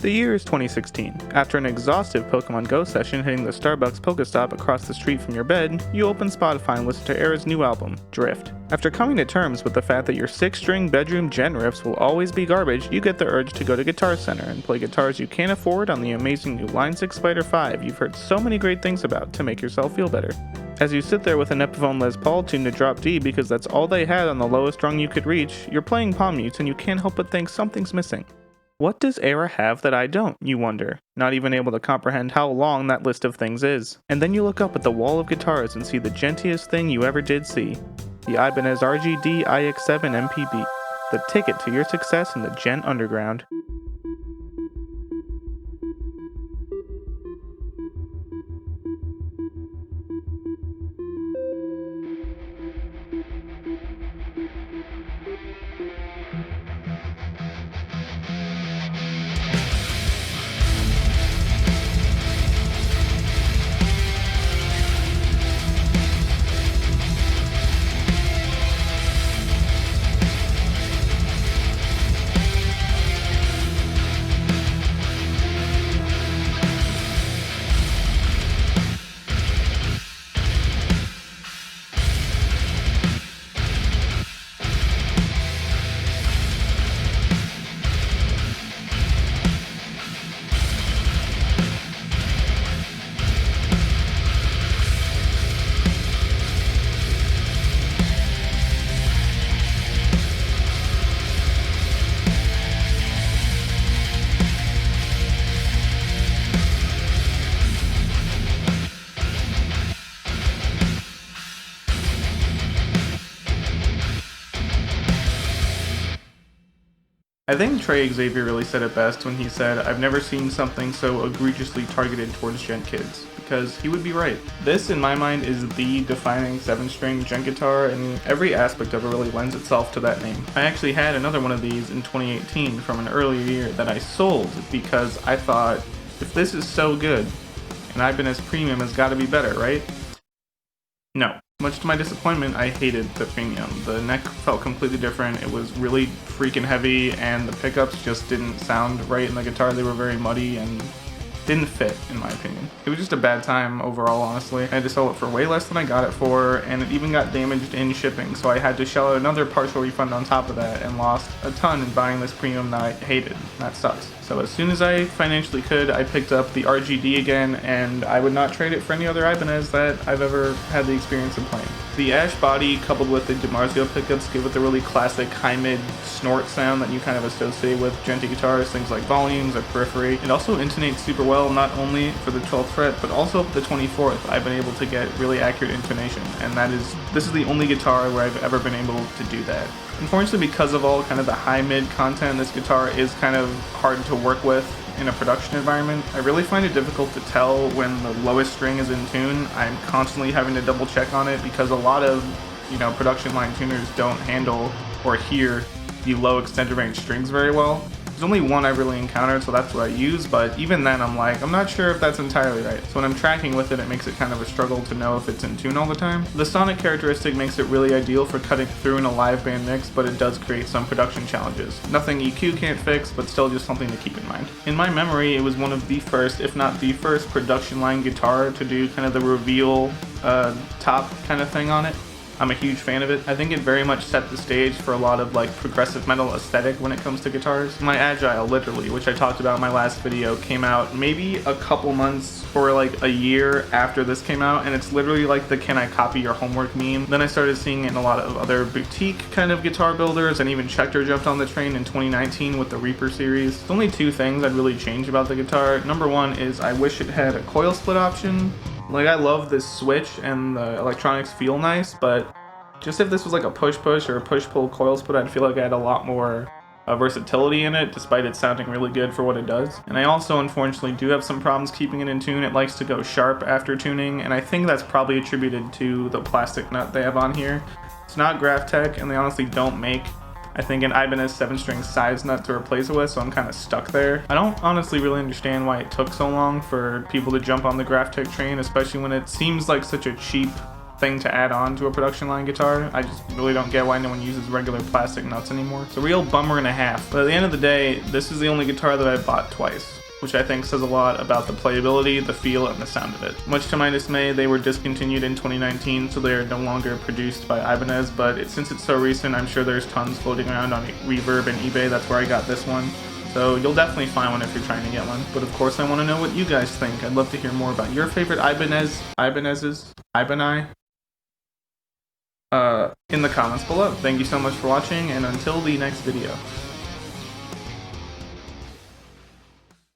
The year is 2016. After an exhaustive Pokemon Go session hitting the Starbucks Pokestop across the street from your bed, you open Spotify and listen to Era's new album, Drift. After coming to terms with the fact that your 6-string bedroom djent riffs will always be garbage, you get the urge to go to Guitar Center and play guitars you can't afford on the amazing new Line 6 Spider 5 you've heard so many great things about to make yourself feel better. As you sit there with an Epiphone Les Paul tuned to drop D because that's all they had on the lowest rung you could reach, you're playing palm mutes and you can't help but think something's missing. What does Era have that I don't, you wonder, not even able to comprehend how long that list of things is. And then you look up at the wall of guitars and see the gentiest thing you ever did see, the Ibanez RGDIX7MPB, the ticket to your success in the djent underground. I think Trey Xavier really said it best when he said, "I've never seen something so egregiously targeted towards djent kids," because he would be right. This, in my mind, is the defining 7-string djent guitar, and every aspect of it really lends itself to that name. I actually had another one of these in 2018 from an earlier year that I sold because I thought, if this is so good, an Ibanez Premium has got to be better, right? No. Much to my disappointment, I hated the Premium. The neck felt completely different, it was really freaking heavy, and the pickups just didn't sound right in the guitar. They were very muddy and didn't fit, in my opinion. It was just a bad time overall, honestly. I had to sell it for way less than I got it for, and it even got damaged in shipping, so I had to shell out another partial refund on top of that and lost a ton in buying this Premium that I hated. That sucks. So as soon as I financially could, I picked up the RGD again, and I would not trade it for any other Ibanez that I've ever had the experience of playing. The ash body coupled with the DiMarzio pickups give it the really classic high-mid snort sound that you kind of associate with djenty guitars, things like volumes or periphery. It also intonates super well, not only for the 12th fret, but also for the 24th. I've been able to get really accurate intonation, and this is the only guitar where I've ever been able to do that. Unfortunately, because of all kind of the high-mid content, this guitar is kind of hard to work with in a production environment. I really find it difficult to tell when the lowest string is in tune. I'm constantly having to double check on it because a lot of, production line tuners don't handle or hear the low extended range strings very well. There's only one I've really encountered, so that's what I use, but even then I'm not sure if that's entirely right. So when I'm tracking with it, it makes it kind of a struggle to know if it's in tune all the time. The sonic characteristic makes it really ideal for cutting through in a live band mix, but it does create some production challenges. Nothing EQ can't fix, but still just something to keep in mind. In my memory, it was one of the first, if not the first, production line guitar to do kind of the reveal top kind of thing on it. I'm a huge fan of it. I think it very much set the stage for a lot of progressive metal aesthetic when it comes to guitars. My Agile, literally, which I talked about in my last video, came out maybe a couple months or a year after this came out, and it's literally like the "can I copy your homework" meme. Then I started seeing it in a lot of other boutique kind of guitar builders, and even Schecter jumped on the train in 2019 with the Reaper series. There's only two things I'd really change about the guitar. Number one is I wish it had a coil split option. I love this switch and the electronics feel nice, but just if this was a push-push or a push-pull coil split, I'd feel like I had a lot more versatility in it, despite it sounding really good for what it does. And I also, unfortunately, do have some problems keeping it in tune. It likes to go sharp after tuning, and I think that's probably attributed to the plastic nut they have on here. It's not Graphtec, and they honestly don't make, I think, an Ibanez 7-string size nut to replace it with, so I'm kind of stuck there. I don't honestly really understand why it took so long for people to jump on the Graphtec train, especially when it seems like such a cheap thing to add on to a production line guitar. I just really don't get why no one uses regular plastic nuts anymore. It's a real bummer and a half. But at the end of the day, this is the only guitar that I've bought twice, which I think says a lot about the playability, the feel, and the sound of it. Much to my dismay, they were discontinued in 2019, so they are no longer produced by Ibanez, but since it's so recent, I'm sure there's tons floating around on Reverb and eBay. That's where I got this one. So you'll definitely find one if you're trying to get one. But of course, I want to know what you guys think. I'd love to hear more about your favorite Ibanez in the comments below. Thank you so much for watching, and until the next video.